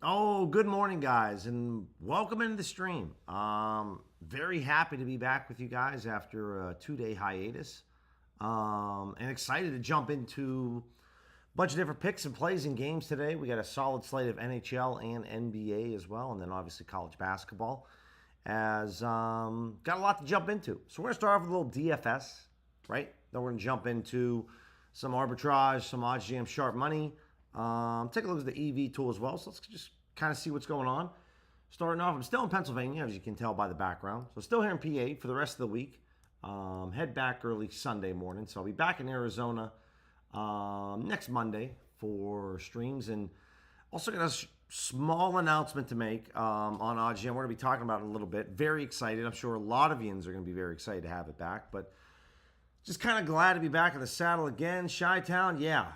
Oh, good morning, guys, and welcome into the stream. Very happy to be back with you guys after a 2 day hiatus, and excited to jump into a bunch of different picks and plays and games today. We got a solid slate of NHL and NBA as well, and then obviously college basketball. As got a lot to jump into, so we're gonna start off with a little DFS, right? Then we're gonna jump into some arbitrage, some odds jam, sharp money. Take a look at the EV tool as well. So let's just kind of see what's going on. Starting off, I'm still in Pennsylvania, as you can tell by the background. So still here in PA for the rest of the week. Head back early Sunday morning. So I'll be back in Arizona next Monday for streams. And also got a small announcement to make on OddsJam. We're going to be talking about it in a little bit. Very excited. I'm sure a lot of yins are going to be very excited to have it back. But just kind of glad to be back in the saddle again. Chi-Town, yeah.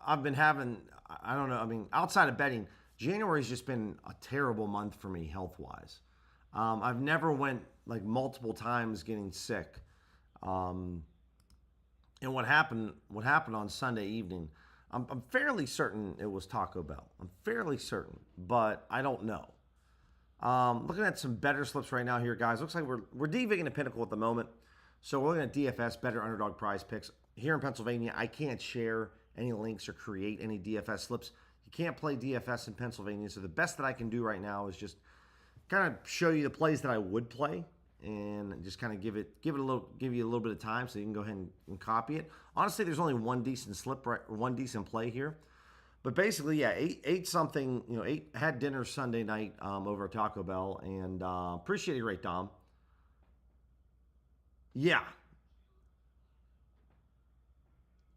I've been having, I don't know, I mean, outside of betting, January's just been a terrible month for me health-wise. I've never went like multiple times getting sick. And what happened on Sunday evening, I'm fairly certain it was Taco Bell. I'm fairly certain, but I don't know. Looking at some better slips right now here, guys. Looks like we're DVing a Pinnacle at the moment. So we're looking at DFS, better underdog prize picks. Here in Pennsylvania, I can't share any links or create any DFS slips. You can't play DFS in Pennsylvania. So the best that I can do right now is just kind of show you the plays that I would play and just kind of give you a little bit of time so you can go ahead and copy it. Honestly, there's only one decent slip, right, or one decent play here. But basically, yeah, ate something, had dinner Sunday night over at Taco Bell, and appreciate it, great Dom. Yeah,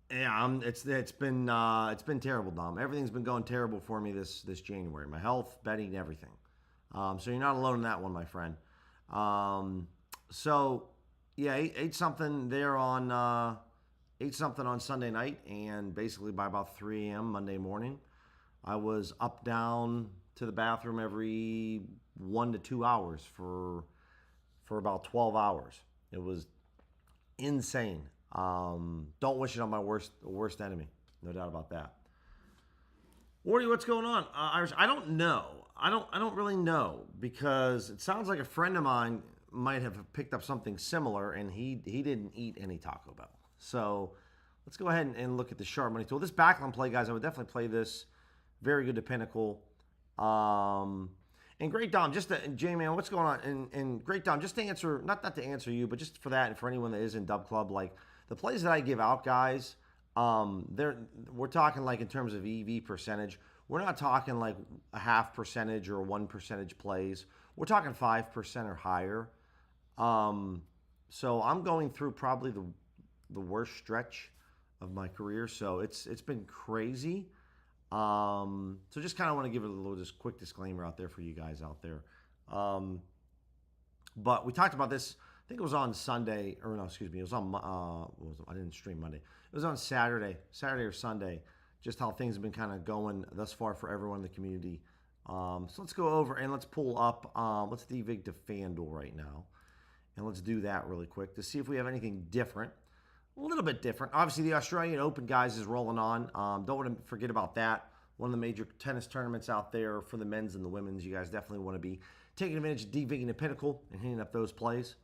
yeah, it's been terrible, Dom. Everything's been going terrible for me this January. My health, betting, everything. So you're not alone in that one, my friend. So yeah, ate something there on ate something on Sunday night, and basically by about 3 a.m. Monday morning, I was up down to the bathroom every 1 to 2 hours for about 12 hours. It was insane. Don't wish it on my worst enemy. No doubt about that. Wardy, what's going on? Irish, I don't know. I don't really know because it sounds like a friend of mine might have picked up something similar, and he didn't eat any Taco Bell. So let's go ahead and look at the sharp money tool. This backline play, guys, I would definitely play this. Very good to Pinnacle. And Great Dom, J-Man, what's going on? And Great Dom, just to answer, not to answer you, but just for that and for anyone that is in Dub Club, like the plays that I give out, guys, we're talking like in terms of EV percentage. We're not talking like a 0.5% or 1% plays. We're talking 5% or higher. So I'm going through probably the worst stretch of my career. So it's been crazy. So just kind of want to give it a little just quick disclaimer out there for you guys out there. But we talked about this. I think it was on Sunday, or no, excuse me. It was on. I didn't stream Monday. It was on Saturday or Sunday. Just how things have been kind of going thus far for everyone in the community. So let's go over and let's pull up. Let's devig to FanDuel right now, and let's do that really quick to see if we have anything different. A little bit different. Obviously, the Australian Open, guys, is rolling on. Don't want to forget about that. One of the major tennis tournaments out there for the men's and the women's. You guys definitely want to be taking advantage of DVigging the Pinnacle and hitting up those plays.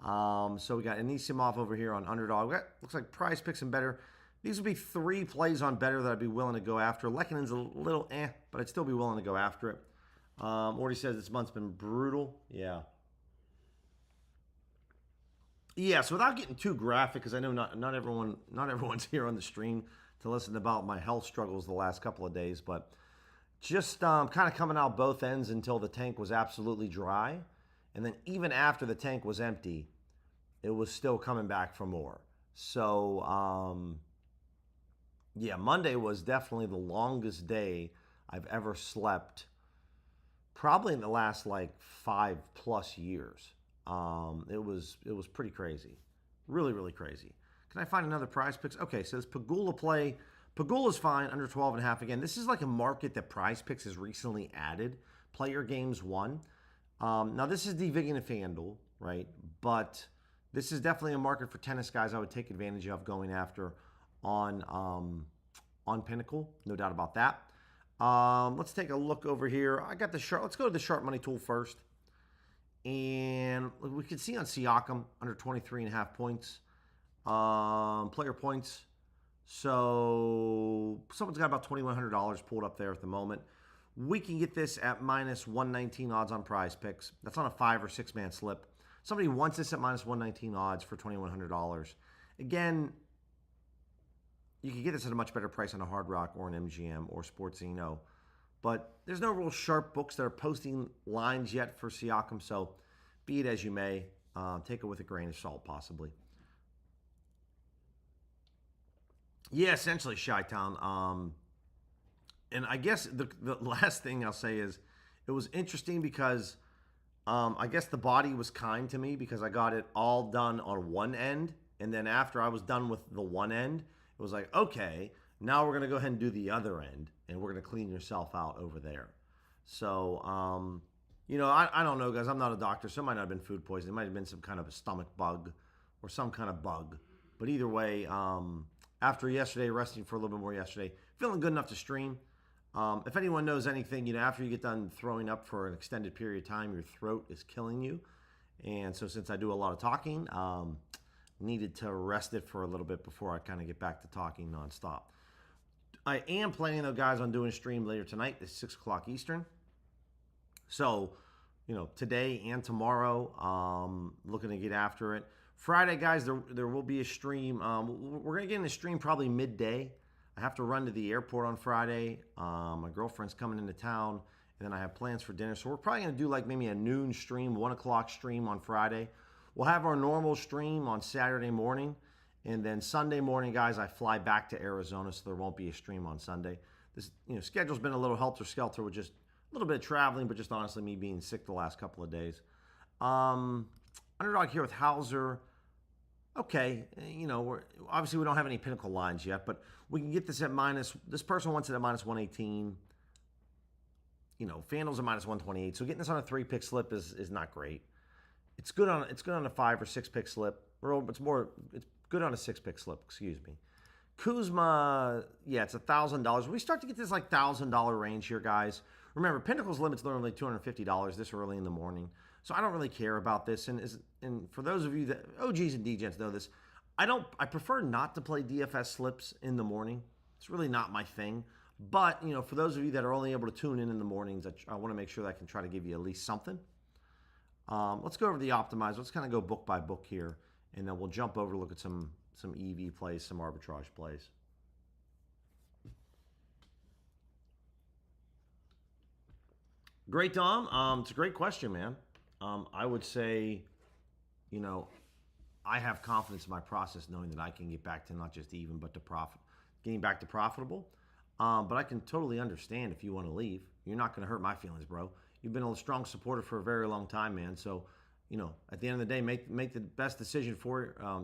So we got Anisimov over here on underdog. Looks like PrizePicks and better. These would be 3 plays on better that I'd be willing to go after. Lekkonen's a little but I'd still be willing to go after it. Already says this month's been brutal. Yeah. Yeah, so without getting too graphic, because I know not everyone's here on the stream to listen about my health struggles the last couple of days, but just kind of coming out both ends until the tank was absolutely dry. And then even after the tank was empty, it was still coming back for more. So, yeah, Monday was definitely the longest day I've ever slept, probably in the last like 5+ years. It was pretty crazy. Really, really crazy. Can I find another PrizePicks? Okay, so this Pagula play. Pagula's fine, under 12.5. Again, this is like a market that PrizePicks has recently added. Player games 1. Now, this is DVigging and FanDuel, right? But this is definitely a market for tennis guys I would take advantage of going after on Pinnacle. No doubt about that. Let's take a look over here. I got the sharp. Let's go to the sharp money tool first. And we can see on Siakam under 23.5 points. Player points. So someone's got about $2,100 pulled up there at the moment. We can get this at minus 119 odds on PrizePicks. That's on a 5 or 6 man slip. Somebody wants this at minus 119 odds for $2,100. Again, you can get this at a much better price on a Hard Rock or an MGM or Sportsino. But there's no real sharp books that are posting lines yet for Siakam. So be it as you may, take it with a grain of salt possibly. Yeah, essentially, Chi-Town. And I guess the last thing I'll say is it was interesting because I guess the body was kind to me because I got it all done on one end. And then after I was done with the one end, it was like, okay, now we're going to go ahead and do the other end. And we're going to clean yourself out over there. So, I don't know, guys. I'm not a doctor, so it might not have been food poisoning. It might have been some kind of a stomach bug or some kind of bug. But either way, after yesterday, resting for a little bit more yesterday, feeling good enough to stream. If anyone knows anything, after you get done throwing up for an extended period of time, your throat is killing you. And so since I do a lot of talking, needed to rest it for a little bit before I kind of get back to talking nonstop. I am planning, though, guys, on doing a stream later tonight at 6 o'clock Eastern. So, today and tomorrow, looking to get after it. Friday, guys, there will be a stream. We're going to get in the stream probably midday. I have to run to the airport on Friday. My girlfriend's coming into town, and then I have plans for dinner. So we're probably going to do like maybe a noon stream, 1 o'clock stream on Friday. We'll have our normal stream on Saturday morning. And then Sunday morning, guys, I fly back to Arizona, so there won't be a stream on Sunday. This schedule's been a little helter-skelter with just a little bit of traveling, but just honestly me being sick the last couple of days. Underdog here with Hauser. Okay, obviously we don't have any pinnacle lines yet, but we can get this at this person wants it at minus 118. FanDuel's at minus 128. So getting this on a 3-pick slip is not great. It's good on a 5 or 6-pick slip. It's good on a 6-pick slip, excuse me. Kuzma, yeah, it's $1,000. We start to get this like $1,000 range here, guys. Remember, Pinnacle's limit's normally $250 this early in the morning. So I don't really care about this. And for those of you that OGs and DGents know this, I prefer not to play DFS slips in the morning. It's really not my thing. But, for those of you that are only able to tune in the mornings, I want to make sure that I can try to give you at least something. Let's go over the optimizer. Let's kind of go book by book here. And then we'll jump over, look at some EV plays, some arbitrage plays. Great, Dom. It's a great question, man. I would say, I have confidence in my process knowing that I can get back to not just even, but to profit, getting back to profitable. But I can totally understand if you want to leave. You're not going to hurt my feelings, bro. You've been a strong supporter for a very long time, man. So, at the end of the day, make the best decision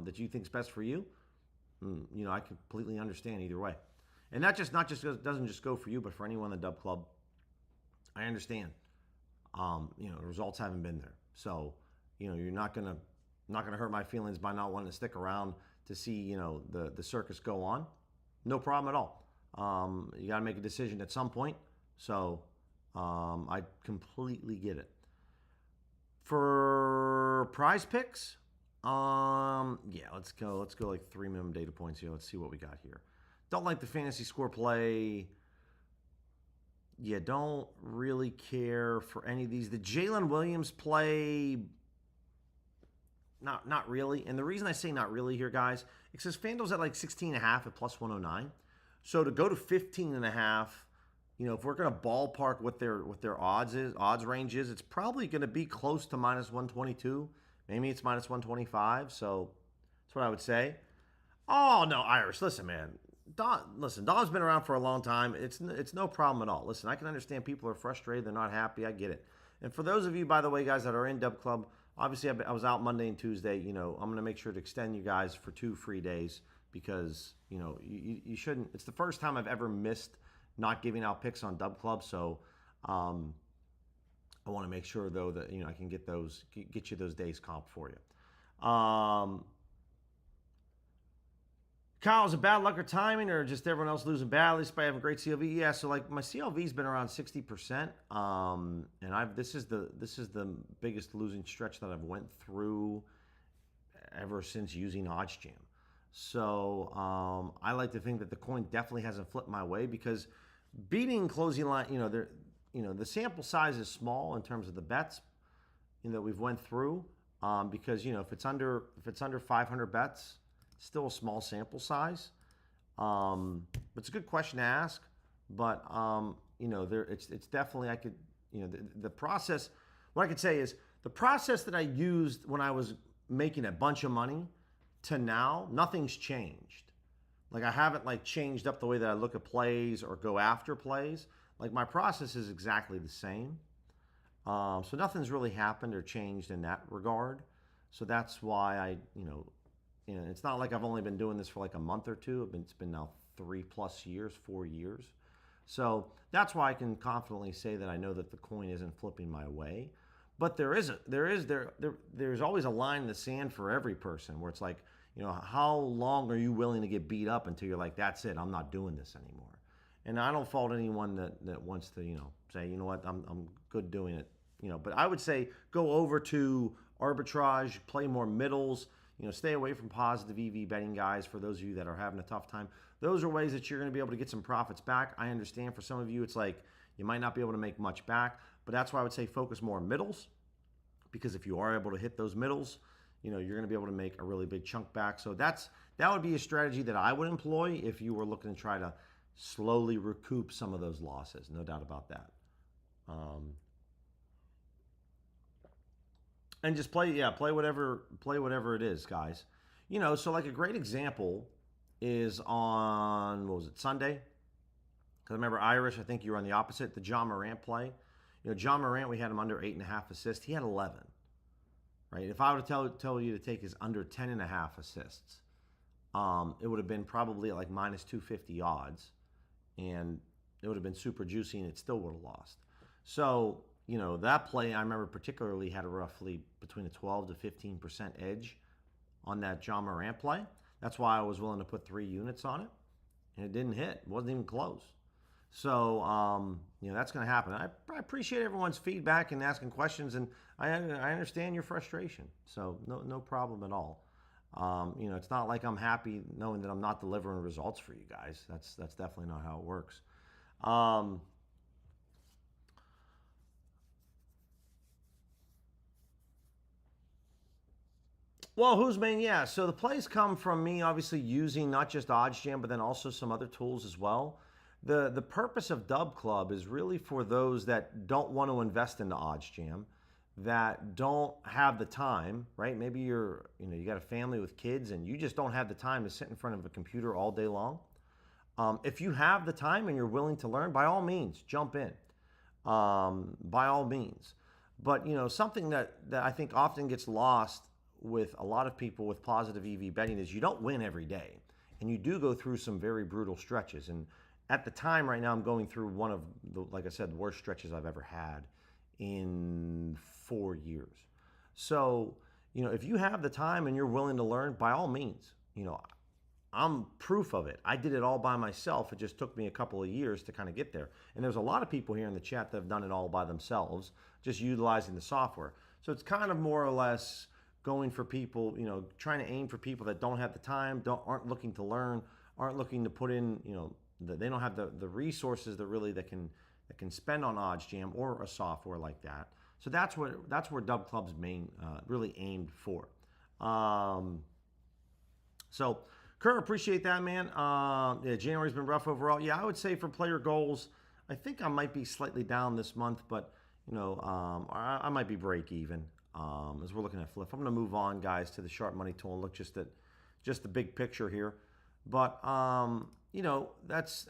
that you think is best for you. I completely understand either way. And that doesn't just go for you, but for anyone in the Dub Club. I understand. The results haven't been there. So, you're not gonna hurt my feelings by not wanting to stick around to see, the circus go on. No problem at all. You got to make a decision at some point. So, I completely get it. For PrizePicks, yeah, let's go like 3 minimum data points here. Let's see what we got here. Don't like the fantasy score play. Yeah, don't really care for any of these. The Jalen Williams play, not really. And the reason I say not really here, guys, it says FanDuel's at like 16.5 at plus 109. So to go to 15.5, if we're going to ballpark what their odds range is, it's probably going to be close to minus 122. Maybe it's minus 125. So that's what I would say. Oh, no, Irish, listen, man. Dom's been around for a long time. It's no problem at all. Listen, I can understand people are frustrated. They're not happy. I get it. And for those of you, by the way, guys, that are in Dub Club, obviously I was out Monday and Tuesday. I'm going to make sure to extend you guys for 2 free days because, you shouldn't. It's the first time I've ever missed not giving out picks on Dub Club. So I want to make sure, though, that, I can get you those days comp for you. Kyle, is it bad luck or timing, or just everyone else losing badly despite having great CLV? Yeah, so like my CLV's been around 60%, and this is the biggest losing stretch that I've went through ever since using OddsJam. So I like to think that the coin definitely hasn't flipped my way, because beating closing line, the sample size is small in terms of the bets that we've went through, because if it's under 500 bets, still a small sample size. But it's a good question to ask. But it's definitely, I could, the process. What I could say is the process that I used when I was making a bunch of money to now, nothing's changed. Like I haven't changed up the way that I look at plays or go after plays. Like my process is exactly the same. So nothing's really happened or changed in that regard. So that's why it's not like I've only been doing this for like a month or two. It's been now 3+ years, 4 years. So that's why I can confidently say that I know that the coin isn't flipping my way. But there's always a line in the sand for every person where it's like, how long are you willing to get beat up until you're like, that's it, I'm not doing this anymore. And I don't fault anyone that wants to, say, you know what, I'm good doing it. But I would say go over to arbitrage, play more middles, stay away from positive EV betting, guys, for those of you that are having a tough time. Those are ways that you're going to be able to get some profits back. I understand for some of you, it's like you might not be able to make much back, but that's why I would say focus more on middles, because if you are able to hit those middles, you're going to be able to make a really big chunk back. So that would be a strategy that I would employ if you were looking to try to slowly recoup some of those losses. No doubt about that. And just play whatever it is, guys. So like a great example is on, what was it, Sunday? Because I remember Irish, I think you were on the opposite, the John Morant play. John Morant, we had him under 8.5 assists. He had 11, right? If I were to tell you to take his under 10.5 assists, it would have been probably at like minus 250 odds, and it would have been super juicy, and it still would have lost. So, that play, I remember particularly, had a roughly between a 12 to 15% edge on that John Morant play. That's why I was willing to put 3 units on it, and it didn't hit. It wasn't even close. So, that's going to happen. I appreciate everyone's feedback and asking questions, and I understand your frustration. So, no problem at all. It's not like I'm happy knowing that I'm not delivering results for you guys. That's definitely not how it works. Well, who's main? Yeah, so the plays come from me obviously using not just OddsJam, but then also some other tools as well. The purpose of Dub Club is really for those that don't want to invest into OddsJam, that don't have the time, right? Maybe you got a family with kids and you just don't have the time to sit in front of a computer all day long. If you have the time and you're willing to learn, by all means, jump in. By all means. But, something that I think often gets lost with a lot of people with positive EV betting is you don't win every day. And you do go through some very brutal stretches. And at the time right now, I'm going through one of the, like I said, the worst stretches I've ever had in 4 years. So, if you have the time and you're willing to learn, by all means, I'm proof of it. I did it all by myself. It just took me a couple of years to kind of get there. And there's a lot of people here in the chat that have done it all by themselves, just utilizing the software. So it's kind of more or less going for people, trying to aim for people that don't have the time, aren't looking to learn, aren't looking to put in, they don't have the resources that can spend on OddsJam or a software like that. So that's where Dub Club's main really aimed for. So Kerr, appreciate that, man. Yeah, January's been rough overall. Yeah, I would say for player goals, I think I might be slightly down this month, but I might be break even. As we're looking at flip, I'm going to move on, guys, to the sharp money tool and look just the big picture here. But it's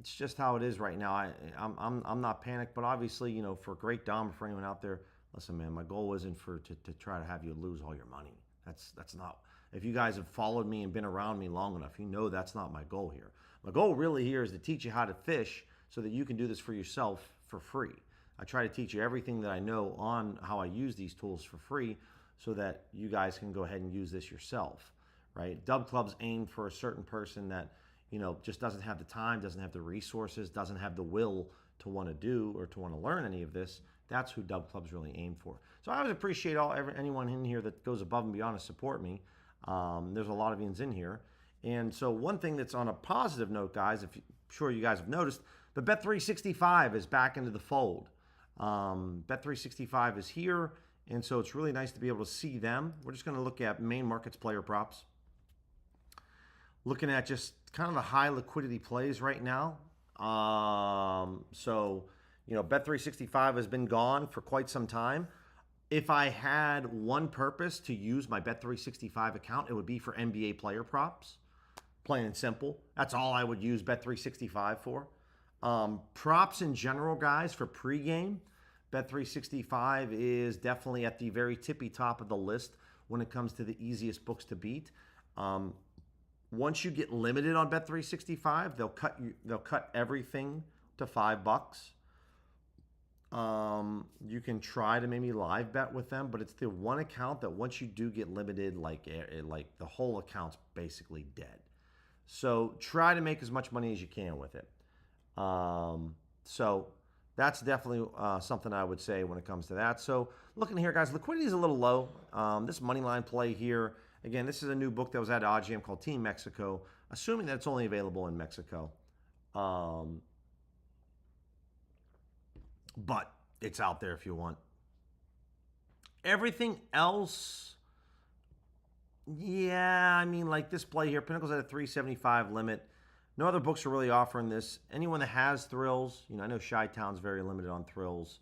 just how it is right now. I'm not panicked, but obviously, for Great Dom, for anyone out there, listen, man, my goal isn't to try to have you lose all your money. That's not. If you guys have followed me and been around me long enough, that's not my goal here. My goal really here is to teach you how to fish so that you can do this for yourself for free. I try to teach you everything that I know on how I use these tools for free so that you guys can go ahead and use this yourself, right? Dub clubs aimed for a certain person that, just doesn't have the time, doesn't have the resources, doesn't have the will to want to do or to want to learn any of this. That's who dub clubs really aim for. So I always appreciate anyone in here that goes above and beyond to support me. There's a lot of yins in here. And so one thing that's on a positive note, guys, sure you guys have noticed, but Bet365 is back into the fold. Bet365 is here, and so it's really nice to be able to see them. We're just going to look at main markets player props. Looking at just kind of the high liquidity plays right now. Bet365 has been gone for quite some time. If I had one purpose to use my Bet365 account, it would be for NBA player props. Plain and simple. That's all I would use Bet365 for. Props in general, guys, for pregame, Bet365 is definitely at the very tippy top of the list when it comes to the easiest books to beat. Once you get limited on Bet365, they'll cut everything to $5. You can try to maybe live bet with them, but it's the one account that once you do get limited, like the whole account's basically dead. So try to make as much money as you can with it. So that's definitely something I would say when it comes to that. So looking here, guys, liquidity is a little low. This money line play here, again, this is a new book that was at OddsJam called Team Mexico, assuming that it's only available in Mexico. But it's out there if you want. Everything else, yeah, I mean, like this play here, Pinnacle's at a 375 limit. No other books are really offering this. Anyone that has thrills, I know Chi-Town's very limited on thrills.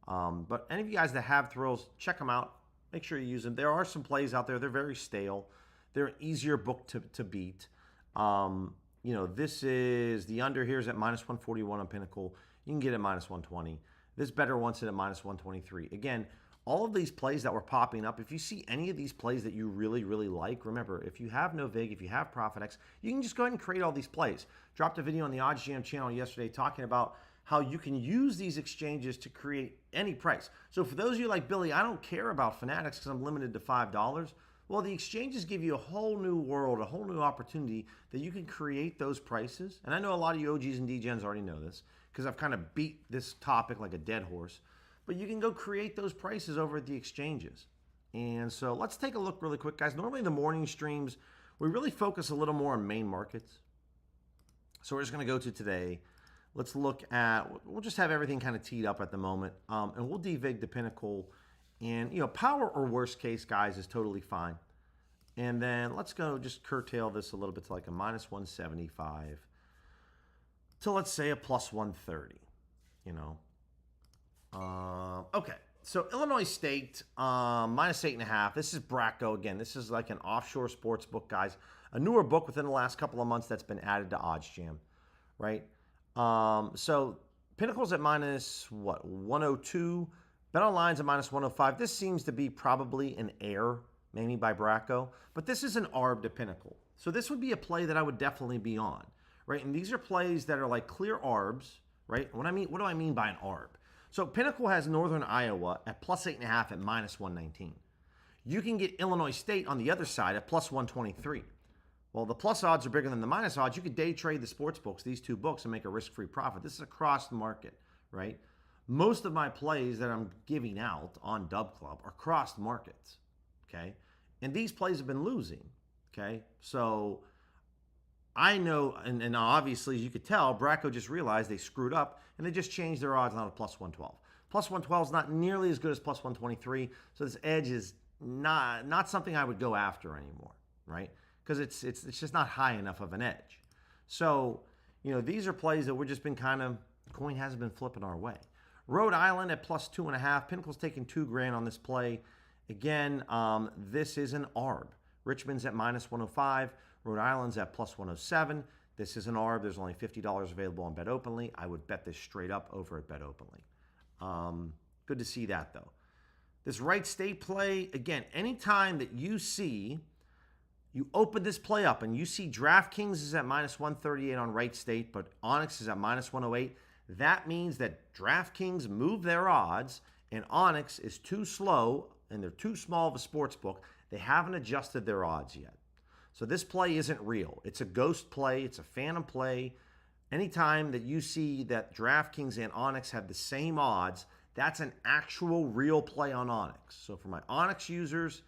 But any of you guys that have thrills, check them out. Make sure you use them. There are some plays out there. They're very stale. They're an easier book to beat. This is, the under here is at minus 141 on Pinnacle. You can get it at minus 120. This better wants it at minus 123. Again, all of these plays that were popping up, if you see any of these plays that you really, really like, remember, if you have NoVig, if you have ProfitX, you can just go ahead and create all these plays. Dropped a video on the OddsJam channel yesterday talking about how you can use these exchanges to create any price. So for those of you like Billy, I don't care about Fanatics because I'm limited to $5. Well, the exchanges give you a whole new world, a whole new opportunity that you can create those prices. And I know a lot of you OGs and DGens already know this because I've kind of beat this topic like a dead horse. But you can go create those prices over at the exchanges. And so let's take a look really quick, guys. Normally the morning streams, we really focus a little more on main markets. So we're just going to go to today. Let's look at, we'll just have everything kind of teed up at the moment. And we'll devig the Pinnacle. And, power or worst case, guys, is totally fine. And then let's go just curtail this a little bit to like a minus 175 to, let's say, a plus 130, Okay, so Illinois State, minus 8.5. This is Bracco. Again, this is like an offshore sports book, guys. A newer book within the last couple of months that's been added to OddsJam, right? So Pinnacle's at minus, 102. BetOnline's at minus 105. This seems to be probably an error, maybe by Bracco, but this is an ARB to Pinnacle. So this would be a play that I would definitely be on, right? And these are plays that are like clear ARBs, right? What do I mean by an ARB? So Pinnacle has Northern Iowa at plus 8.5 at minus 119. You can get Illinois State on the other side at plus 123. Well, the plus odds are bigger than the minus odds. You could day trade the sports books, these two books, and make a risk-free profit. This is across the market, right? Most of my plays that I'm giving out on Dub Club are crossed markets, okay? And these plays have been losing, okay? So I know, and obviously, as you could tell, Bracco just realized they screwed up, and they just changed their odds now to plus 112. Plus 112 is not nearly as good as plus 123, so this edge is not something I would go after anymore, right? Because it's just not high enough of an edge. So, these are plays that we've just been coin hasn't been flipping our way. Rhode Island at plus 2.5. Pinnacle's taking $2,000 on this play. Again, this is an ARB. Richmond's at minus 105. Rhode Island's at plus 107. This is an ARB. There's only $50 available on Bet Openly. I would bet this straight up over at Bet Openly. Good to see that, though. This Wright State play, again, anytime that you open this play up and you see DraftKings is at minus 138 on Wright State, but Onyx is at minus 108, that means that DraftKings moved their odds and Onyx is too slow and they're too small of a sports book. They haven't adjusted their odds yet. So this play isn't real. It's a ghost play. It's a phantom play. Anytime that you see that DraftKings and Onyx have the same odds, that's an actual real play on Onyx. So for my Onyx users,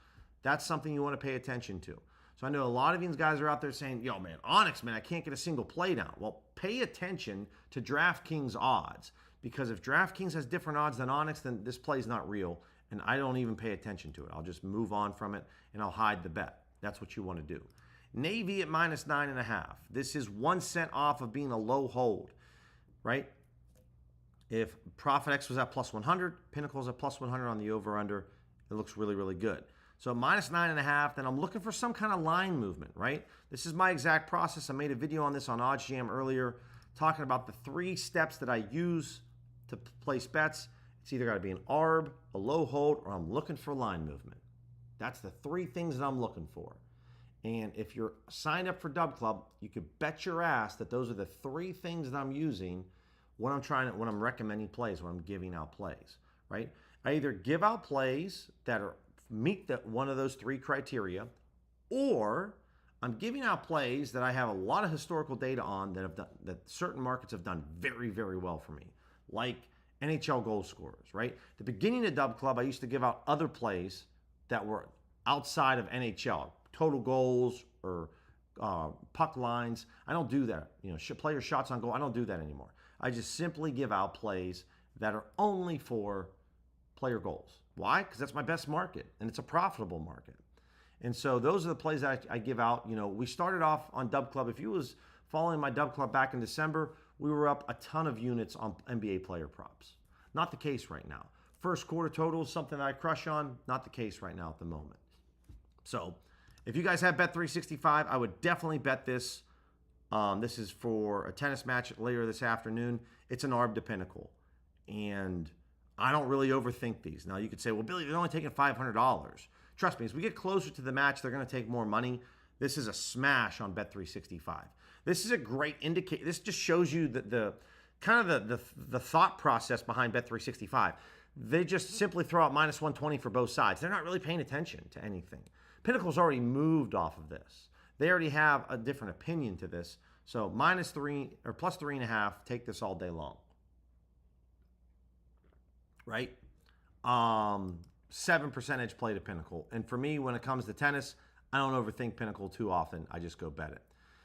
that's something you want to pay attention to. So I know a lot of these guys are out there saying, yo, man, Onyx, man, I can't get a single play down. Well, pay attention to DraftKings odds, because if DraftKings has different odds than Onyx, then this play is not real, and I don't even pay attention to it. I'll just move on from it, and I'll hide the bet. That's what you want to do. Navy at -9.5. This is 1 cent off of being a low hold, right? If Profit X was at +100, Pinnacle's at +100 on the over-under, it looks really, really good. So -9.5, then I'm looking for some kind of line movement, right? This is my exact process. I made a video on this on OddsJam earlier, talking about the 3 steps that I use to place bets. It's either got to be an arb, a low hold, or I'm looking for line movement. That's the 3 things that I'm looking for. And if you're signed up for Dub Club, you could bet your ass that those are the 3 things that I'm using when I'm recommending plays, when I'm giving out plays, right? I either give out plays that meet one of those 3 criteria, or I'm giving out plays that I have a lot of historical data on that certain markets have done very, very well for me, like NHL goal scorers, right? The beginning of Dub Club, I used to give out other plays that were outside of NHL, total goals or puck lines. I don't do that. Player shots on goal, I don't do that anymore. I just simply give out plays that are only for player goals. Why? Because that's my best market, and it's a profitable market. And so those are the plays that I give out. We started off on Dub Club. If you was following my Dub Club back in December, we were up a ton of units on NBA player props. Not the case right now. First quarter total is something that I crush on. Not the case right now at the moment. So if you guys have Bet365, I would definitely bet this. This is for a tennis match later this afternoon. It's an arb to Pinnacle. And I don't really overthink these. Now, you could say, well, Billy, they're only taking $500. Trust me, as we get closer to the match, they're going to take more money. This is a smash on Bet365. This is a great indicator. This just shows you the thought process behind Bet365. They just simply throw out -120 for both sides. They're not really paying attention to anything. Pinnacle's already moved off of this. They already have a different opinion to this. So -3 or +3.5, take this all day long. Right? 7% edge play to Pinnacle. And for me, when it comes to tennis, I don't overthink Pinnacle too often. I just go bet it.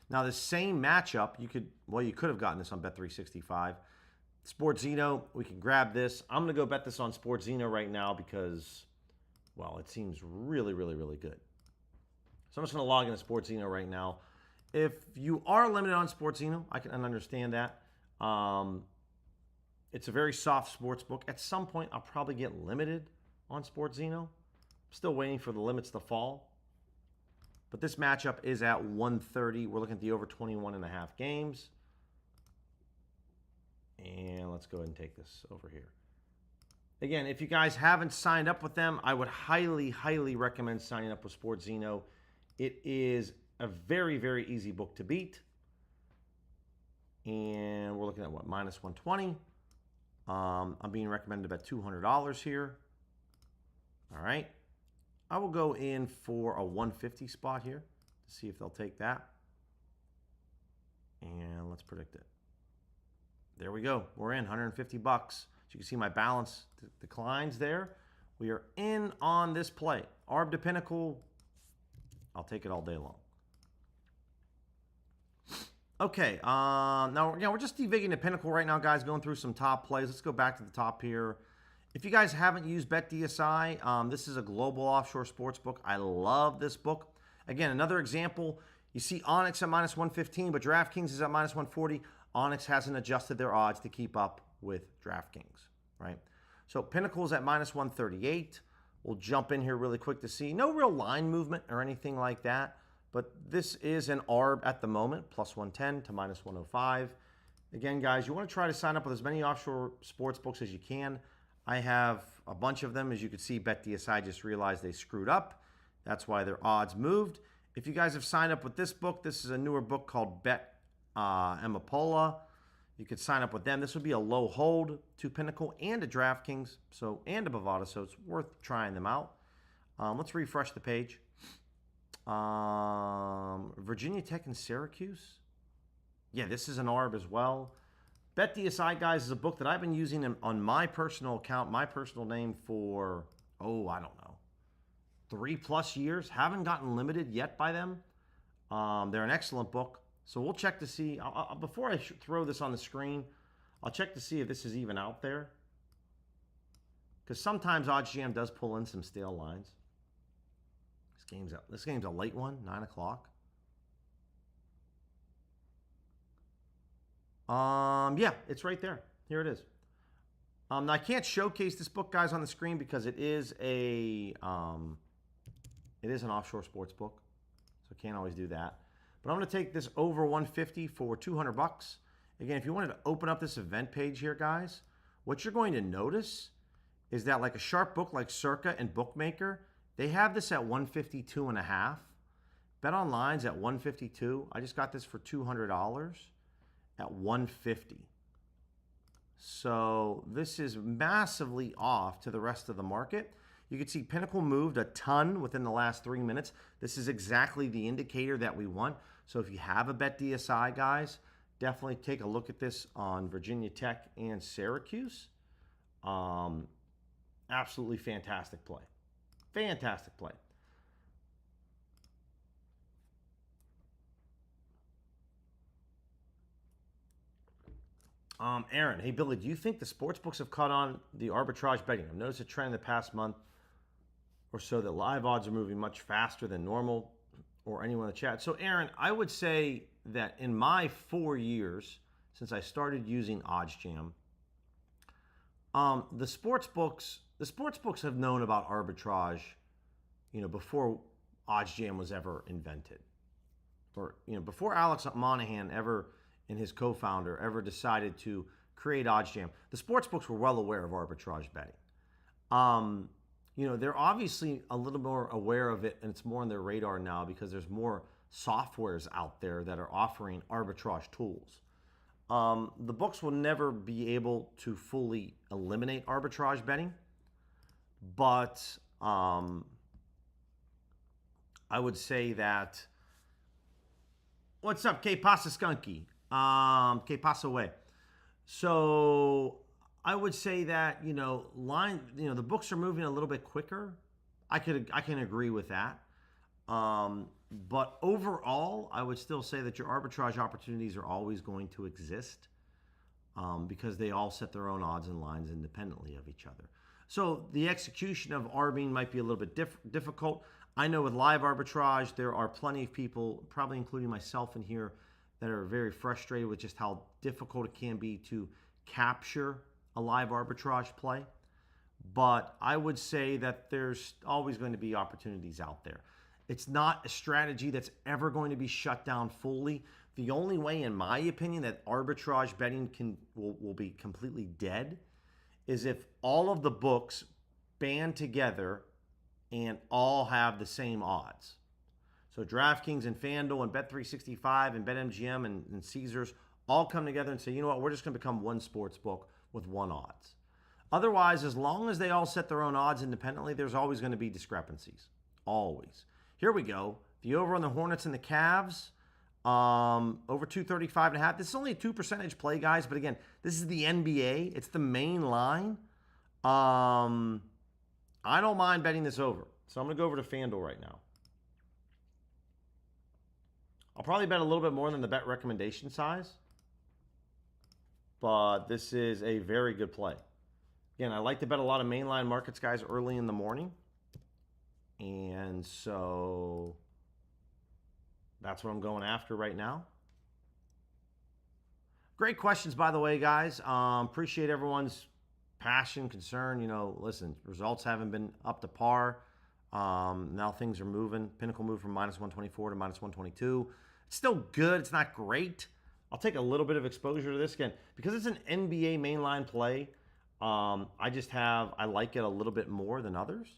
Now, the same matchup, you could have gotten this on Bet365. Sportzino, we can grab this. I'm going to go bet this on Sportzino right now because, well, it seems really, really, really good. So I'm just going to log into Sportzino right now. If you are limited on Sportzino, I can understand that. It's a very soft sports book. At some point, I'll probably get limited on Sportzino. I'm still waiting for the limits to fall. But this matchup is at 130. We're looking at the over 21.5 games. And let's go ahead and take this over here. Again, if you guys haven't signed up with them, I would highly, highly recommend signing up with Sportzino. It is a very, very easy book to beat. And we're looking at what? -120. I'm being recommended about $200 here. All right. I will go in for a 150 spot here to see if they'll take that. And let's predict it. There we go. We're in $150. As you can see, my balance declines there. We are in on this play. Arb to Pinnacle. I'll take it all day long. Okay, now we're just devigging the Pinnacle right now, guys, going through some top plays. Let's go back to the top here. If you guys haven't used BetDSI, this is a global offshore sports book. I love this book. Again, another example, you see Onyx at -115, but DraftKings is at -140. Onyx hasn't adjusted their odds to keep up with DraftKings, right? So Pinnacle's at -138. We'll jump in here really quick to see. No real line movement or anything like that. But this is an ARB at the moment, +110 to -105. Again, guys, you want to try to sign up with as many offshore sports books as you can. I have a bunch of them. As you can see, BetDSI just realized they screwed up. That's why their odds moved. If you guys have signed up with this book, this is a newer book called Bet Amapola. You could sign up with them. This would be a low hold to Pinnacle and to DraftKings, and to Bovada, so it's worth trying them out. Let's refresh the page. Virginia Tech and Syracuse. Yeah, this is an ARB as well. Bet DSI, guys, is a book that I've been using on my personal account, my personal name for, I don't know, 3+ years. Haven't gotten limited yet by them. They're an excellent book. So we'll check to see, before I throw this on the screen, I'll check to see if this is even out there. Because sometimes OddsJam does pull in some stale lines. This game's a late one, 9 o'clock. Yeah, it's right there. Here it is. Now I can't showcase this book, guys, on the screen because it is an offshore sports book, so I can't always do that. But I'm going to take this over 150 for $200. Again, if you wanted to open up this event page here, guys, what you're going to notice is that like a sharp book like Circa and Bookmaker, they have this at 152.5. BetOnline's at 152. I just got this for $200 at 150. So this is massively off to the rest of the market. You can see Pinnacle moved a ton within the last 3 minutes. This is exactly the indicator that we want. So if you have a Bet DSI, guys, definitely take a look at this on Virginia Tech and Syracuse. Absolutely fantastic play. Fantastic play. Aaron, hey Billy, do you think the sports books have caught on the arbitrage betting? I've noticed a trend in the past month or so that live odds are moving much faster than normal, or anyone in the chat. So Aaron, I would say that in my 4 years since I started using OddsJam, the sports books have known about arbitrage, before OddsJam was ever invented, or before Alex Monahan ever and his co-founder ever decided to create OddsJam. The sports books were well aware of arbitrage betting. They're obviously a little more aware of it, and it's more on their radar now because there's more softwares out there that are offering arbitrage tools. The books will never be able to fully eliminate arbitrage betting, but I would say that, what's up, K Pasa Skunky? Que pasa way. So I would say that, the books are moving a little bit quicker. I can agree with that. But overall, I would still say that your arbitrage opportunities are always going to exist, because they all set their own odds and lines independently of each other. So the execution of arbing might be a little bit difficult. I know with live arbitrage, there are plenty of people, probably including myself in here, that are very frustrated with just how difficult it can be to capture a live arbitrage play. But I would say that there's always going to be opportunities out there. It's not a strategy that's ever going to be shut down fully. The only way, in my opinion, that arbitrage betting will be completely dead is if all of the books band together and all have the same odds. So DraftKings and FanDuel and Bet365 and BetMGM and Caesars all come together and say, you know what, we're just going to become one sports book with one odds. Otherwise, as long as they all set their own odds independently, there's always going to be discrepancies. Always. Here we go. The over on the Hornets and the Cavs, over 235.5. This is only a 2% play, guys. But again, this is the NBA. It's the main line. I don't mind betting this over. So I'm going to go over to FanDuel right now. I'll probably bet a little bit more than the bet recommendation size, but this is a very good play. Again, I like to bet a lot of mainline markets, guys, early in the morning, and so that's what I'm going after right now. Great questions, by the way, guys. Appreciate everyone's passion, concern. Listen, results haven't been up to par. Now things are moving. Pinnacle moved from -124 to -122. It's still good. It's not great. I'll take a little bit of exposure to this again because it's an NBA mainline play. I like it a little bit more than others.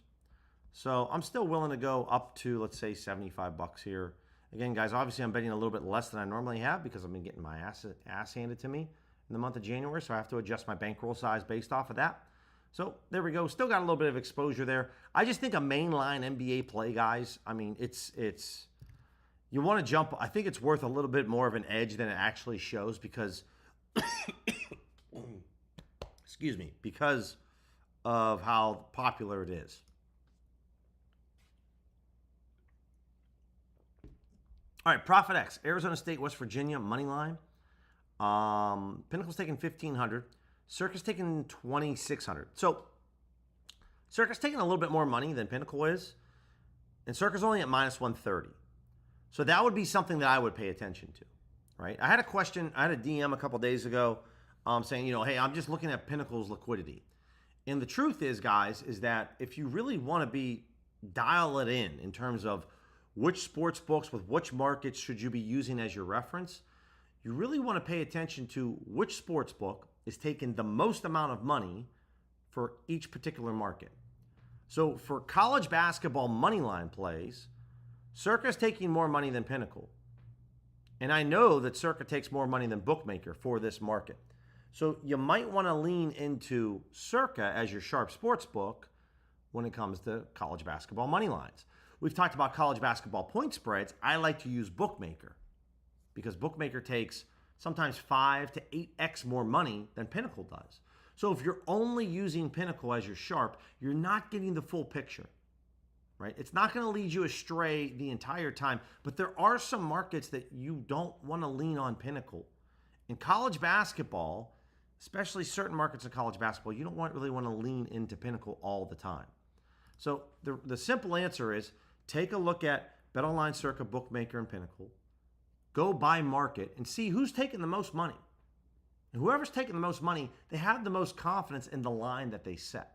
So I'm still willing to go up to, let's say, $75 here. Again, guys, obviously I'm betting a little bit less than I normally have because I've been getting my ass handed to me in the month of January. So I have to adjust my bankroll size based off of that. So there we go. Still got a little bit of exposure there. I just think a mainline NBA play, guys. I mean, it's you want to jump. I think it's worth a little bit more of an edge than it actually shows because, excuse me, because of how popular it is. All right, Profit X, Arizona State, West Virginia, money line. Pinnacle's taking 1,500. Circa's taking 2,600. So Circa's taking a little bit more money than Pinnacle is, and Circa's only at minus 130. So that would be something that I would pay attention to, right? I had a question, I had a DM a couple days ago saying, hey, I'm just looking at Pinnacle's liquidity. And the truth is, guys, is that if you really want to dial it in terms of which sports books with which markets should you be using as your reference, you really want to pay attention to which sports book is taking the most amount of money for each particular market. So for college basketball money line plays, Circa's taking more money than Pinnacle. And I know that Circa takes more money than Bookmaker for this market. So you might want to lean into Circa as your sharp sports book when it comes to college basketball money lines. We've talked about college basketball point spreads. I like to use Bookmaker because Bookmaker takes sometimes 5 to 8x more money than Pinnacle does. So if you're only using Pinnacle as your sharp, you're not getting the full picture, right? It's not going to lead you astray the entire time, but there are some markets that you don't want to lean on Pinnacle. In college basketball, especially certain markets of college basketball, you don't really want to lean into Pinnacle all the time. So the simple answer is take a look at BetOnline, Circa, Bookmaker, and Pinnacle. Go by market and see who's taking the most money. And whoever's taking the most money, they have the most confidence in the line that they set,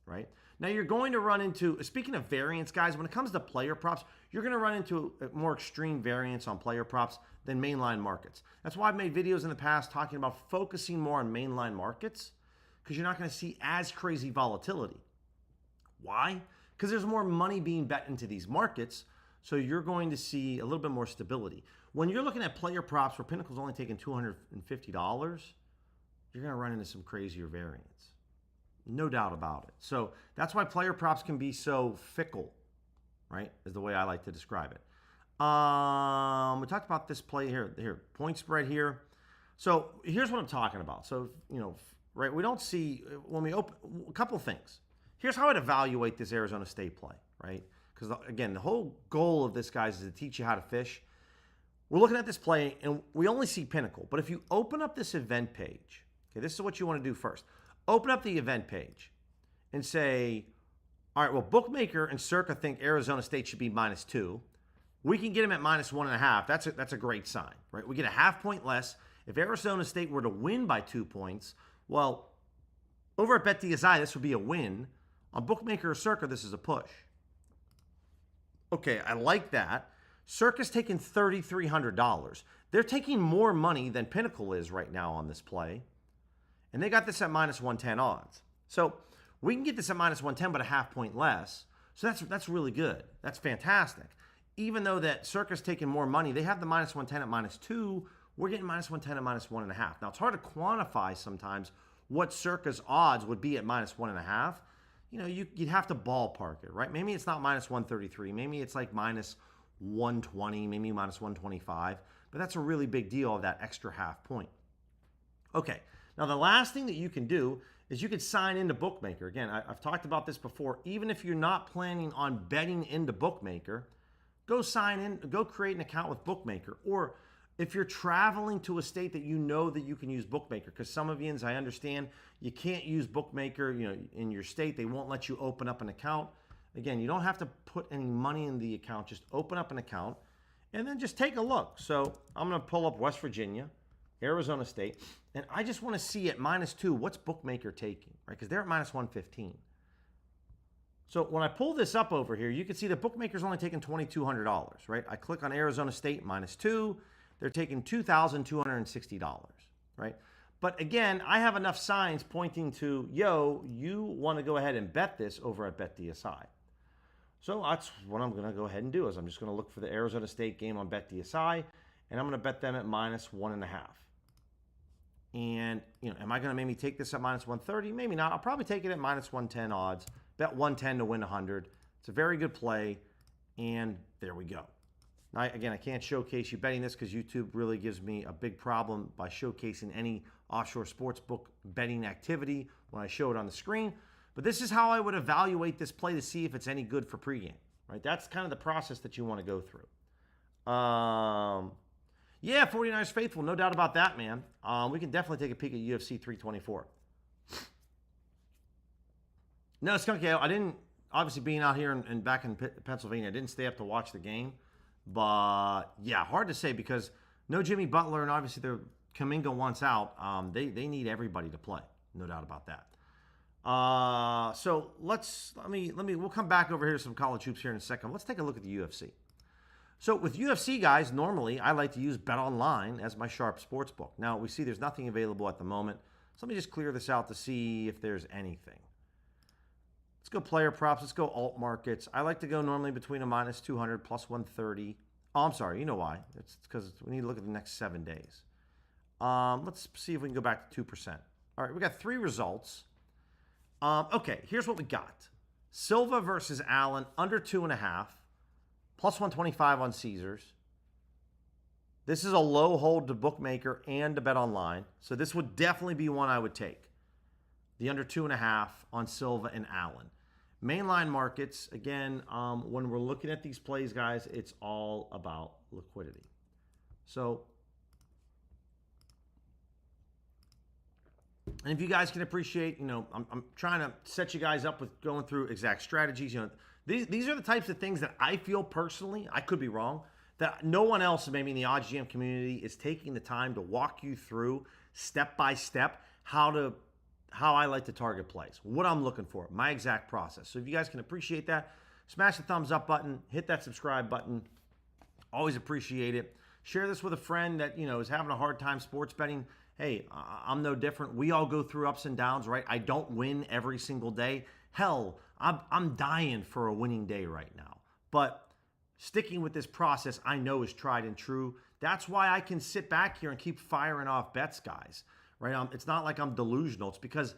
right? Now you're going to run into, speaking of variance, guys, when it comes to player props, you're going to run into a more extreme variance on player props than mainline markets. That's why I've made videos in the past talking about focusing more on mainline markets because you're not going to see as crazy volatility. Why? Because there's more money being bet into these markets, so you're going to see a little bit more stability. When you're looking at player props where Pinnacle's only taking $250, you're going to run into some crazier variance. No doubt about it. So that's why player props can be so fickle, right? Is the way I like to describe it. We talked about this play here, point spread here. So here's what I'm talking about. So, right, we don't see, when we open, a couple of things. Here's how I'd evaluate this Arizona State play, right? Because, again, the whole goal of this, guys, is to teach you how to fish. We're looking at this play, and we only see Pinnacle. But if you open up this event page, okay, this is what you want to do first. Open up the event page and say, all right, well, Bookmaker and Circa think Arizona State should be -2. We can get them at -1.5. That's a great sign, right? We get a half point less. If Arizona State were to win by 2 points, well, over at BetDSI, this would be a win. On Bookmaker or Circa, this is a push. Okay, I like that. Circa's taking $3,300. They're taking more money than Pinnacle is right now on this play. And they got this at -110 odds. So we can get this at -110, but a half point less. So that's really good. That's fantastic. Even though that Circa's taking more money, they have the -110 at -2. We're getting -110 at -1.5. Now, it's hard to quantify sometimes what Circa's odds would be at -1.5. You'd have to ballpark it, right? Maybe it's not -133. Maybe it's like -120, maybe -125. But that's a really big deal of that extra half point. Okay, now the last thing that you can do is you could sign into Bookmaker. Again, I've talked about this before. Even if you're not planning on betting into Bookmaker, go sign in, go create an account with Bookmaker. Or if you're traveling to a state that you know that you can use Bookmaker, because some of yous, I understand, you can't use Bookmaker, in your state. They won't let you open up an account. Again, you don't have to put any money in the account. Just open up an account and then just take a look. So I'm going to pull up West Virginia, Arizona State, and I just want to see at -2, what's Bookmaker taking, right? Because they're at -115. So when I pull this up over here, you can see the Bookmaker's only taking $2,200, right? I click on Arizona State -2. They're taking $2,260, right? But again, I have enough signs pointing to, you want to go ahead and bet this over at BetDSI. So that's what I'm going to go ahead and do is I'm just going to look for the Arizona State game on BetDSI, and I'm going to bet them at -1.5. And, am I going to maybe take this at minus 130? Maybe not. I'll probably take it at minus 110 odds. Bet 110 to win 100. It's a very good play. And there we go. Now, again, I can't showcase you betting this because YouTube really gives me a big problem by showcasing any offshore sportsbook betting activity when I show it on the screen. But this is how I would evaluate this play to see if it's any good for pregame, right? That's kind of the process that you want to go through. Yeah, 49ers faithful, no doubt about that, man. We can definitely take a peek at UFC 324. No, Skunky, I didn't, obviously being out here and back in Pennsylvania, I didn't stay up to watch the game. But, yeah, hard to say because no Jimmy Butler, and obviously the Kuminga wants out. They need everybody to play, no doubt about that. So we'll come back over here to some college hoops here in a second. Let's take a look at the UFC. So with UFC, guys, normally I like to use BetOnline as my sharp sports book. Now, we see there's nothing available at the moment. So let me just clear this out to see if there's anything. Let's go player props. Let's go alt markets. I like to go normally between a minus 200 plus 130. Oh, I'm sorry. You know why? It's because we need to look at the next 7 days. Let's see if we can go back to 2%. All right, we got 3 results. Okay, here's what we got. Silva versus Allen, under 2.5. Plus 125 on Caesars. This is a low hold to bookmaker and to BetOnline. So this would definitely be one I would take. The under 2.5 on Silva and Allen. Mainline markets, again, when we're looking at these plays, guys, it's all about liquidity. So, and if you guys can appreciate, I'm trying to set you guys up with going through exact strategies. These are the types of things that I feel personally, I could be wrong, that no one else maybe in the OddsJam community is taking the time to walk you through step by step how I like to target plays, what I'm looking for, my exact process. So if you guys can appreciate that, smash the thumbs up button, hit that subscribe button. Always appreciate it. Share this with a friend that, is having a hard time sports betting. Hey, I'm no different. We all go through ups and downs, right? I don't win every single day. Hell, I'm dying for a winning day right now. But sticking with this process I know is tried and true. That's why I can sit back here and keep firing off bets, guys. Right? It's not like I'm delusional. It's because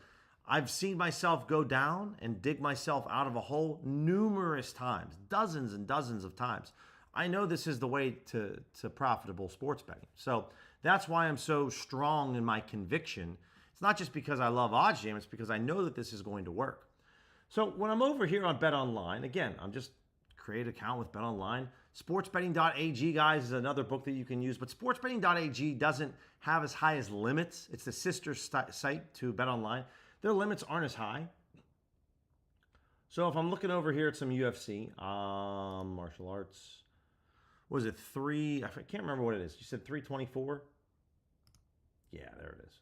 I've seen myself go down and dig myself out of a hole numerous times, dozens and dozens of times. I know this is the way to profitable sports betting. So that's why I'm so strong in my conviction. It's not just because I love OddsJam, it's because I know that this is going to work. So when I'm over here on BetOnline, again, I'm just create an account with BetOnline. Sportsbetting.ag, guys, is another book that you can use, but sportsbetting.ag doesn't have as high as limits. It's the sister site to BetOnline. Their limits aren't as high. So if I'm looking over here at some UFC, martial arts, what is it, I can't remember what it is. You said 324? Yeah, there it is.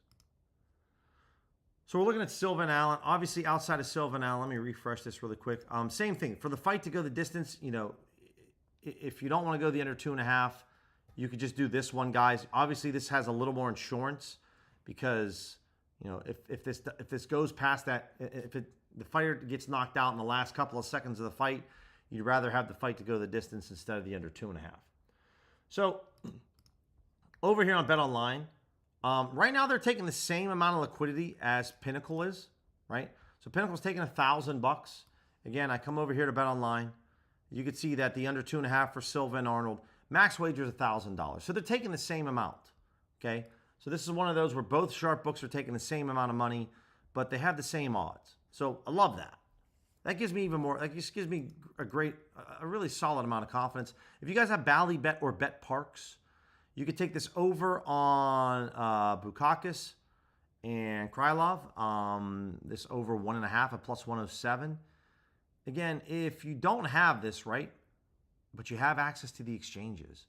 So we're looking at Silva and Allen. Obviously, outside of Silva and Allen, let me refresh this really quick. Same thing. For the fight to go the distance, if you don't want to go the under 2.5, you could just do this one, guys. Obviously, this has a little more insurance because, if this goes past that, the fighter gets knocked out in the last couple of seconds of the fight, you'd rather have the fight to go the distance instead of the under 2.5. So over here on BetOnline, right now they're taking the same amount of liquidity as Pinnacle is, right? So Pinnacle's taking $1,000. Again, I come over here to BetOnline. You can see that the under 2.5 for Silva and Arnold, max wager is $1,000. So they're taking the same amount, okay? So this is one of those where both sharp books are taking the same amount of money, but they have the same odds. So I love that. That gives me even more, that just gives me a really solid amount of confidence. If you guys have Bally Bet or Bet Parks, you could take this over on Bukakis and Krylov. This over 1.5 at plus 107. Again, if you don't have this, right, but you have access to the exchanges,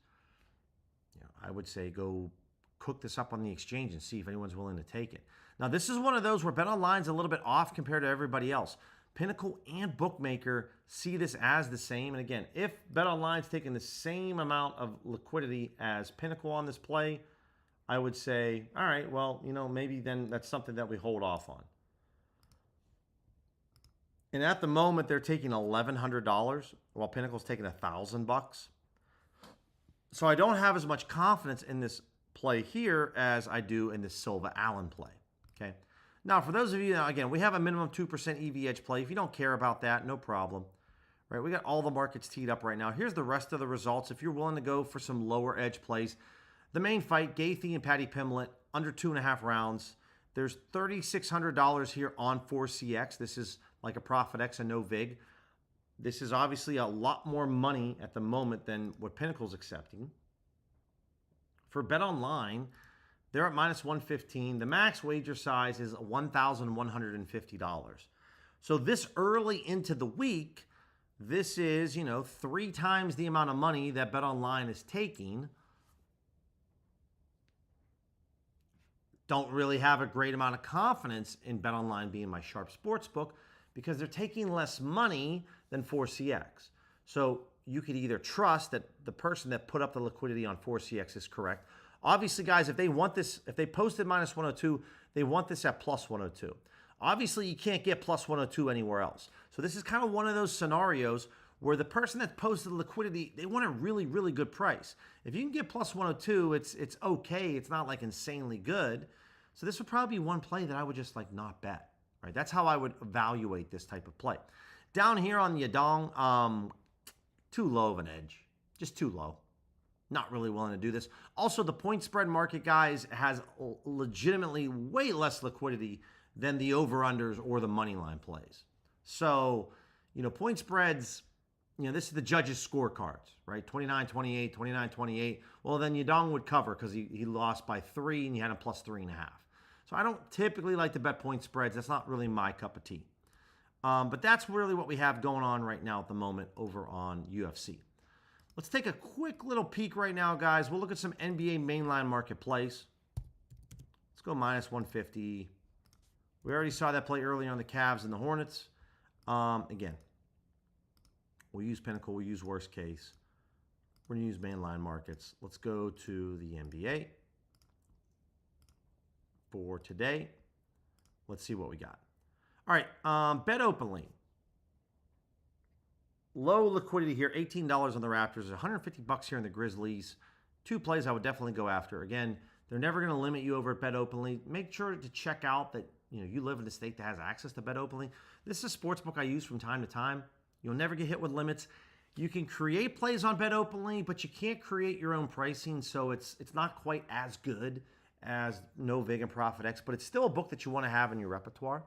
I would say go cook this up on the exchange and see if anyone's willing to take it. Now, this is one of those where BetOnline's a little bit off compared to everybody else. Pinnacle and Bookmaker see this as the same. And again, if BetOnline's taking the same amount of liquidity as Pinnacle on this play, I would say, all right, well, maybe then that's something that we hold off on. And at the moment, they're taking $1,100 while Pinnacle's taking $1,000. So I don't have as much confidence in this play here as I do in the Silva Allen play. Okay. Now, for those of you, again, we have a minimum 2% EV edge play. If you don't care about that, no problem. Right, we got all the markets teed up right now. Here's the rest of the results. If you're willing to go for some lower edge plays, the main fight, Gaethje and Paddy Pimblett, under 2.5 rounds. There's $3,600 here on 4CX. This is like a Profit X and no VIG. This is obviously a lot more money at the moment than what Pinnacle's accepting. For BetOnline, they're at minus 115. The max wager size is $1,150. So this early into the week, this is, 3 times the amount of money that BetOnline is taking. Don't really have a great amount of confidence in BetOnline being my sharp sports book because they're taking less money than 4CX. So you could either trust that the person that put up the liquidity on 4CX is correct. Obviously, guys, if they want this, if they posted minus 102, they want this at plus 102. Obviously, you can't get plus 102 anywhere else. So this is kind of one of those scenarios where the person that posted the liquidity, they want a really, really good price. If you can get plus 102, it's okay. It's not like insanely good. So this would probably be one play that I would just like not bet. Right? That's how I would evaluate this type of play. Down here on the Yadong, too low of an edge. Just too low. Not really willing to do this. Also, the point spread market, guys, has legitimately way less liquidity than the over-unders or the money line plays. So, point spreads, this is the judges' scorecards, right? 29-28, 29-28. Well, then Yadong would cover because he lost by 3 and you had him plus 3.5. So I don't typically like to bet point spreads. That's not really my cup of tea. But that's really what we have going on right now at the moment over on UFC. Let's take a quick little peek right now, guys. We'll look at some NBA mainline market plays. Let's go minus 150. We already saw that play earlier on the Cavs and the Hornets. Again, we'll use Pinnacle. We'll use worst case. We're going to use mainline markets. Let's go to the NBA for today. Let's see what we got. All right, bet openly. Low liquidity here, $18 on the Raptors, $150 here in the Grizzlies. 2 plays I would definitely go after. Again, they're never going to limit you over at Bet Openly. Make sure to check out that you live in a state that has access to Bet Openly. This is a sports book I use from time to time. You'll never get hit with limits. You can create plays on Bet Openly, but you can't create your own pricing, so it's not quite as good as No Vig and Profit X, but it's still a book that you want to have in your repertoire.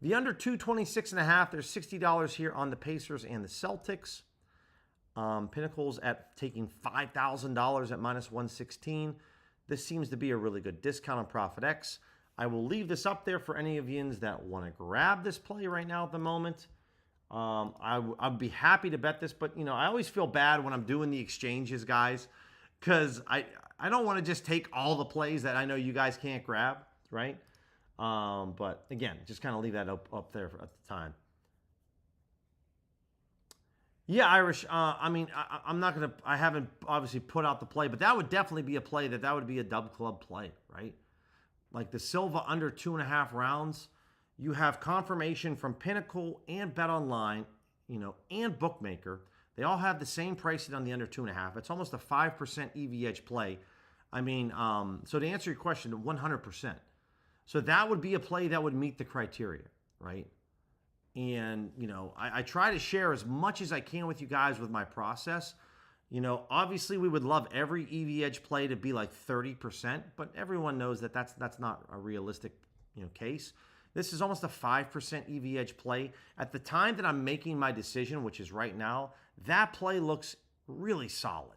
The under 226.5, there's $60 here on the Pacers and the Celtics. Pinnacle's at taking $5,000 at minus 116. This seems to be a really good discount on Profit X. I will leave this up there for any of yins that want to grab this play right now at the moment. I'd be happy to bet this, but I always feel bad when I'm doing the exchanges, guys, because I don't want to just take all the plays that I know you guys can't grab, right? But again, just kind of leave that up there at the time. Yeah, Irish. I'm not going to, I haven't obviously put out the play, but that would definitely be a play that would be a dub club play, right? Like the Silva under 2.5 rounds. You have confirmation from Pinnacle and BetOnline, and Bookmaker. They all have the same pricing on the under 2.5. It's almost a 5% EV edge play. So to answer your question, 100%. So that would be a play that would meet the criteria, right? And, I try to share as much as I can with you guys with my process. Obviously we would love every EV edge play to be like 30%, but everyone knows that that's not a realistic, case. This is almost a 5% EV edge play. At the time that I'm making my decision, which is right now, that play looks really solid.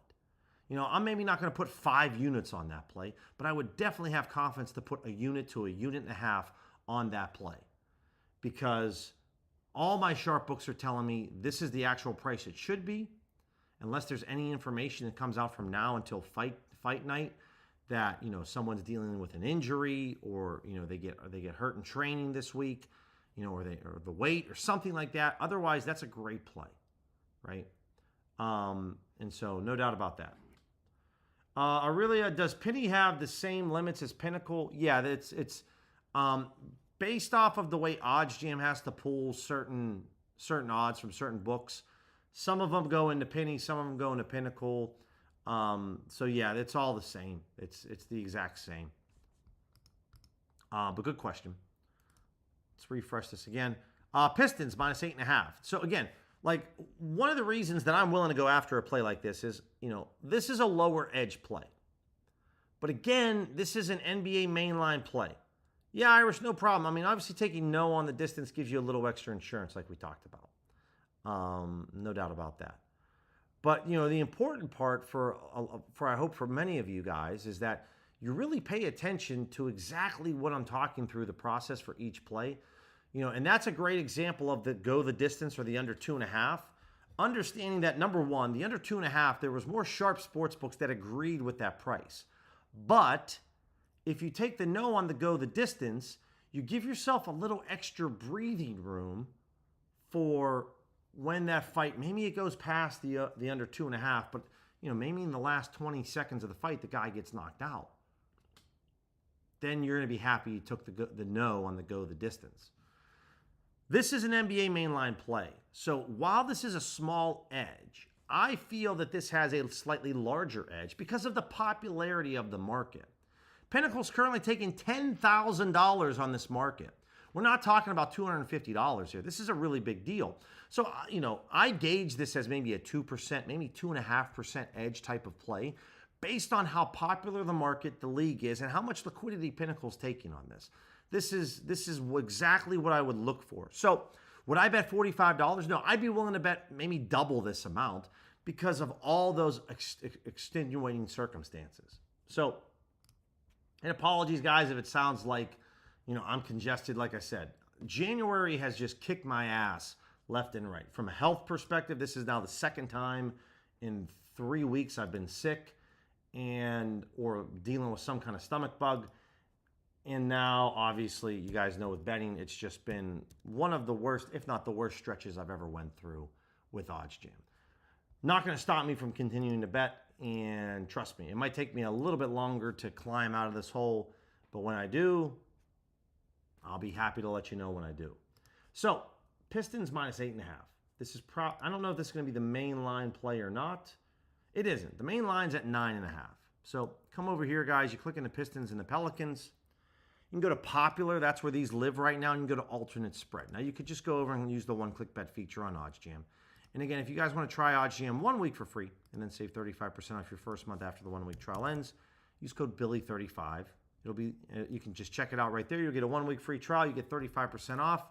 I'm maybe not going to put 5 units on that play, but I would definitely have confidence to put a unit to a unit and a half on that play because all my sharp books are telling me this is the actual price it should be, unless there's any information that comes out from now until fight night that someone's dealing with an injury or they get hurt in training this week, or the weight or something like that. Otherwise, that's a great play, right? And so no doubt about that. Aurelia, does Penny have the same limits as Pinnacle? Yeah, it's based off of the way OddsJam has to pull certain odds from certain books. Some of them go into Penny, some of them go into Pinnacle. So yeah, it's all the same. It's the exact same. But good question. Let's refresh this again. Pistons minus 8.5. So again, like one of the reasons that I'm willing to go after a play like this is, this is a lower edge play. But again, this is an NBA mainline play. Yeah, Irish, no problem. I mean, obviously taking no on the distance gives you a little extra insurance like we talked about. No doubt about that. But, the important part for I hope for many of you guys is that you really pay attention to exactly what I'm talking through the process for each play. And that's a great example of the go the distance or the under 2.5. Understanding that, number one, the under 2.5, there was more sharp sports books that agreed with that price. But if you take the no on the go the distance, you give yourself a little extra breathing room for when that fight, maybe it goes past the under 2.5, but maybe in the last 20 seconds of the fight, the guy gets knocked out. Then you're going to be happy you took the no on the go the distance. This is an NBA mainline play. So while this is a small edge, I feel that this has a slightly larger edge because of the popularity of the market. Pinnacle's currently taking $10,000 on this market. We're not talking about $250 here. This is a really big deal. So, I gauge this as maybe a 2%, maybe 2.5% edge type of play based on how popular the market, the league is, and how much liquidity Pinnacle's taking on this. This is exactly what I would look for. So, would I bet $45? No, I'd be willing to bet maybe double this amount because of all those extenuating circumstances. So, and apologies, guys, if it sounds like, I'm congested. Like I said, January has just kicked my ass left and right. From a health perspective, this is now the second time in 3 weeks I've been sick or dealing with some kind of stomach bug. And now, obviously, you guys know with betting, it's just been one of the worst, if not the worst stretches I've ever went through with OddsJam. Not going to stop me from continuing to bet, and trust me, it might take me a little bit longer to climb out of this hole, but when I do, I'll be happy to let you know when I do. So, Pistons minus 8.5. This is I don't know if this is going to be the main line play or not. It isn't. The main line's at 9.5. So, come over here, guys. You click in the Pistons and the Pelicans. You can go to popular. That's where these live right now. You can go to alternate spread. Now, you could just go over and use the one-click bet feature on OddsJam. And again, if you guys want to try OddsJam 1 week for free and then save 35% off your first month after the 1 week trial ends, use code Billy35. It'll be you can just check it out right there. You'll get a 1 week free trial. You get 35% off.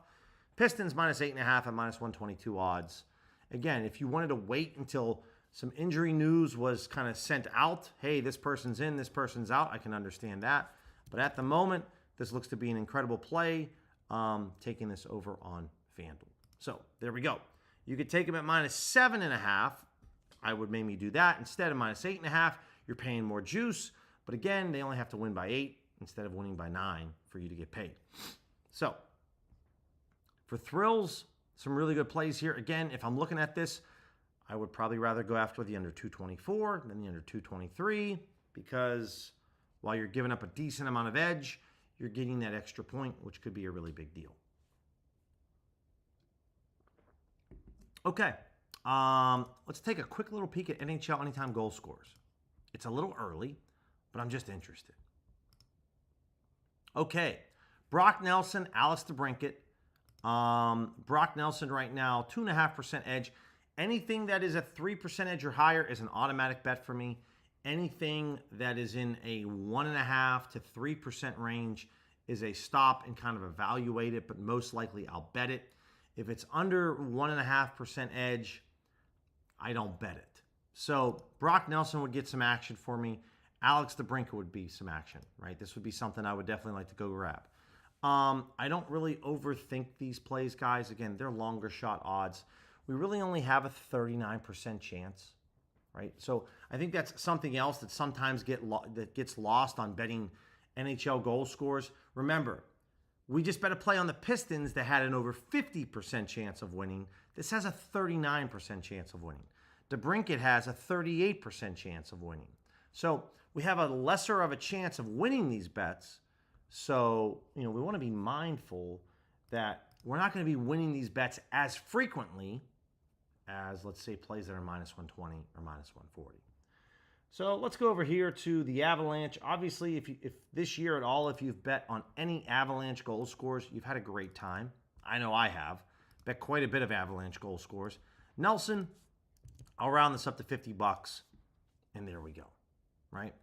Pistons minus 8.5 at minus 122 odds. Again, if you wanted to wait until some injury news was kind of sent out, hey, this person's in, this person's out, I can understand that. But at the moment, this looks to be an incredible play, taking this over on FanDuel. So there we go. You could take them at minus 7.5. I would maybe do that. Instead of minus 8.5, you're paying more juice. But again, they only have to win by 8 instead of winning by 9 for you to get paid. So for thrills, some really good plays here. Again, if I'm looking at this, I would probably rather go after the under 224 than the under 223 because while you're giving up a decent amount of edge, you're getting that extra point, which could be a really big deal. Okay, let's take a quick little peek at NHL anytime goal scores. It's a little early, but I'm just interested. Okay, Brock Nelson, Alex DeBrincat. Brock Nelson right now, 2.5% edge. Anything that is a 3% edge or higher is an automatic bet for me. Anything that is in a 1.5 to 3% range is a stop and kind of evaluate it, but most likely I'll bet it. If it's under 1.5% edge, I don't bet it. So Brock Nelson would get some action for me. Alex DeBrincat would be some action, right? This would be something I would definitely like to go grab. I don't really overthink these plays, guys. Again, they're longer shot odds. We really only have a 39% chance, right? So I think that's something else that sometimes gets lost on betting NHL goal scores. Remember, we just bet a play on the Pistons that had an over 50% chance of winning. This has a 39% chance of winning. DeBrincat has a 38% chance of winning. So we have a lesser of a chance of winning these bets. So, we want to be mindful that we're not going to be winning these bets as frequently as, let's say, plays that are minus 120 or minus 140. So let's go over here to the Avalanche. Obviously, if this year at all, if you've bet on any Avalanche goal scores, you've had a great time. I know I have. Bet quite a bit of Avalanche goal scores. Nelson, I'll round this up to $50, and there we go, right?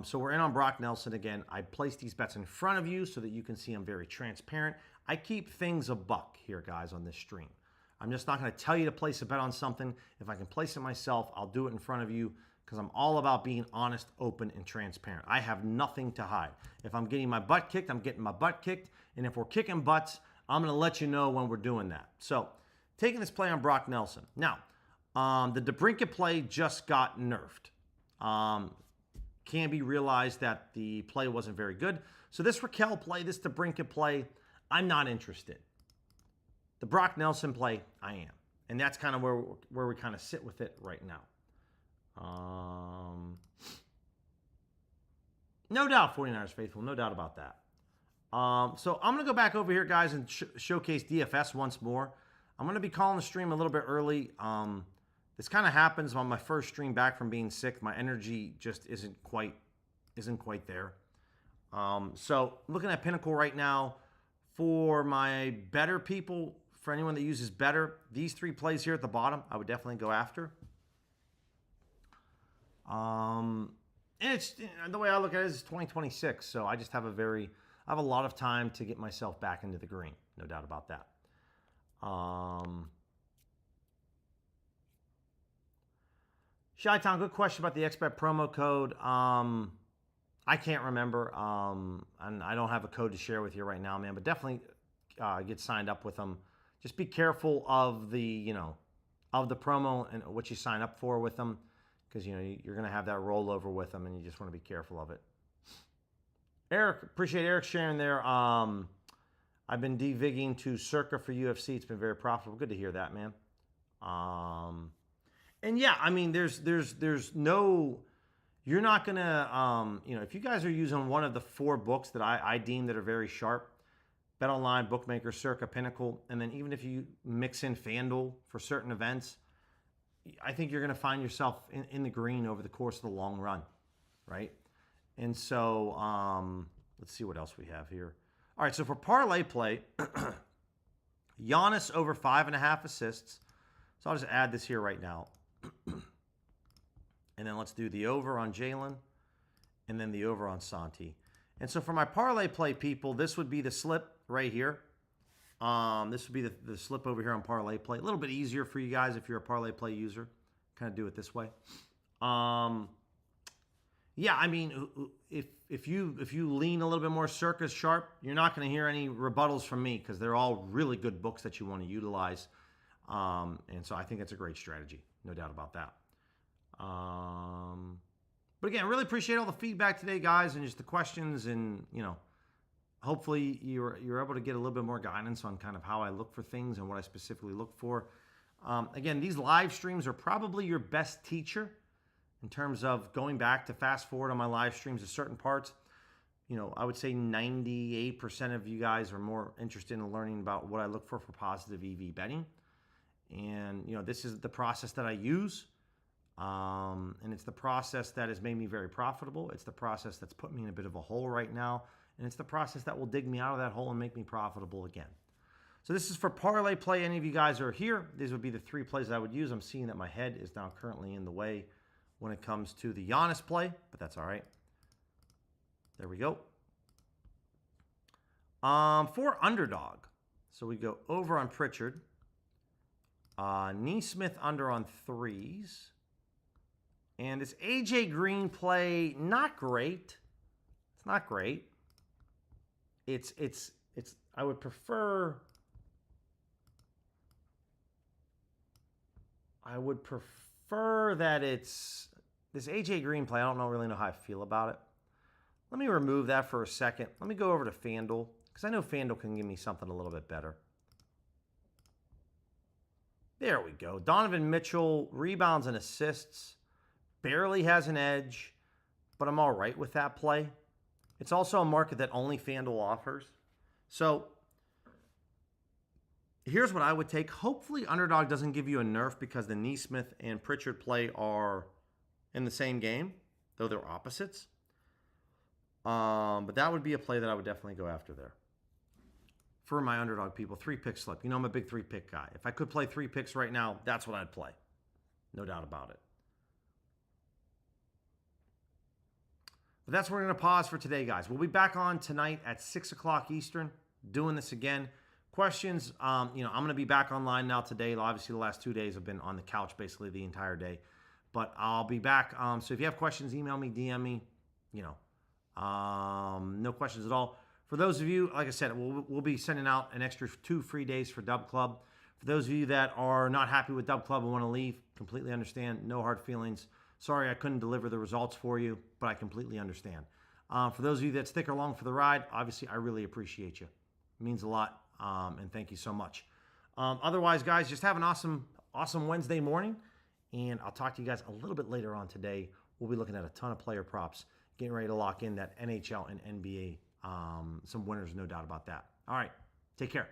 So we're in on Brock Nelson again. I place these bets in front of you so that you can see I'm very transparent. I keep things a buck here, guys, on this stream. I'm just not going to tell you to place a bet on something. If I can place it myself, I'll do it in front of you because I'm all about being honest, open, and transparent. I have nothing to hide. If I'm getting my butt kicked, I'm getting my butt kicked. And if we're kicking butts, I'm going to let you know when we're doing that. So taking this play on Brock Nelson. Now, the DeBrincat play just got nerfed. Canby realized that the play wasn't very good. So this Raquel play, this DeBrincat play, I'm not interested. The Brock Nelson play, I am. And that's kind of where we kind of sit with it right now. No doubt 49ers faithful, no doubt about that. So I'm going to go back over here, guys, and showcase DFS once more. I'm going to be calling the stream a little bit early. This kind of happens on my first stream back from being sick. My energy just isn't quite there. So looking at Pinnacle right now, for my better people, for anyone that uses better, these three plays here at the bottom, I would definitely go after. And it's, the way I look at it is 2026, so I just have I have a lot of time to get myself back into the green, no doubt about that. Shy-Town, good question about the XBet promo code. I can't remember, and I don't have a code to share with you right now, man, but definitely get signed up with them. Just be careful of the promo and what you sign up for with them, because you're going to have that rollover with them, and you just want to be careful of it. Eric, appreciate Eric sharing there. I've been devigging to Circa for UFC. It's been very profitable. Good to hear that, man. And yeah, I mean, there's no, you're not gonna, if you guys are using one of the 4 books that I deem that are very sharp, BetOnline, Bookmaker, Circa, Pinnacle, and then even if you mix in FanDuel for certain events, I think you're gonna find yourself in the green over the course of the long run, right? And so, let's see what else we have here. All right, so for parlay play, Giannis over 5.5 assists. So I'll just add this here right now. And then let's do the over on Jalen and then the over on Santi. And so for my parlay play people, this would be the slip right here. This would be the slip over here on parlay play. A little bit easier for you guys if you're a parlay play user. Kind of do it this way. Yeah, I mean, if you lean a little bit more Circa sharp, you're not going to hear any rebuttals from me because they're all really good books that you want to utilize. And so I think that's a great strategy. No doubt about that. But again, really appreciate all the feedback today, guys, and just the questions. And, hopefully you're able to get a little bit more guidance on kind of how I look for things and what I specifically look for. Again, these live streams are probably your best teacher in terms of going back to fast forward on my live streams to certain parts. I would say 98% of you guys are more interested in learning about what I look for positive EV betting. And, this is the process that I use. And it's the process that has made me very profitable. It's the process that's put me in a bit of a hole right now. And it's the process that will dig me out of that hole and make me profitable again. So this is for parlay play. Any of you guys are here, these would be the 3 plays I would use. I'm seeing that my head is now currently in the way when it comes to the Giannis play, but that's all right. There we go. For underdog. So we go over on Pritchard. Neesmith under on 3s. And this AJ Green play, not great. It's not great. It's I would prefer that it's this AJ Green play. I don't really know how I feel about it. Let me remove that for a second. Let me go over to FanDuel because I know FanDuel can give me something a little bit better. There we go. Donovan Mitchell, rebounds and assists. Barely has an edge, but I'm all right with that play. It's also a market that only FanDuel offers. So here's what I would take. Hopefully underdog doesn't give you a nerf because the Neesmith and Pritchard play are in the same game, though they're opposites. But that would be a play that I would definitely go after there. For my underdog people, 3-pick slip. You know I'm a big 3-pick guy. If I could play 3 picks right now, that's what I'd play. No doubt about it. But that's where we're going to pause for today, guys. We'll be back on tonight at 6 o'clock Eastern, doing this again. Questions, I'm going to be back online now today. Obviously, the last 2 days I've been on the couch basically the entire day. But I'll be back. So if you have questions, email me, DM me, no questions at all. For those of you, like I said, we'll be sending out an extra 2 free days for Dub Club. For those of you that are not happy with Dub Club and want to leave, completely understand. No hard feelings. Sorry I couldn't deliver the results for you, but I completely understand. For those of you that stick along for the ride, obviously I really appreciate you. It means a lot, and thank you so much. Otherwise, guys, just have an awesome Wednesday morning, and I'll talk to you guys a little bit later on today. We'll be looking at a ton of player props, getting ready to lock in that NHL and NBA. Some winners, no doubt about that. All right, take care.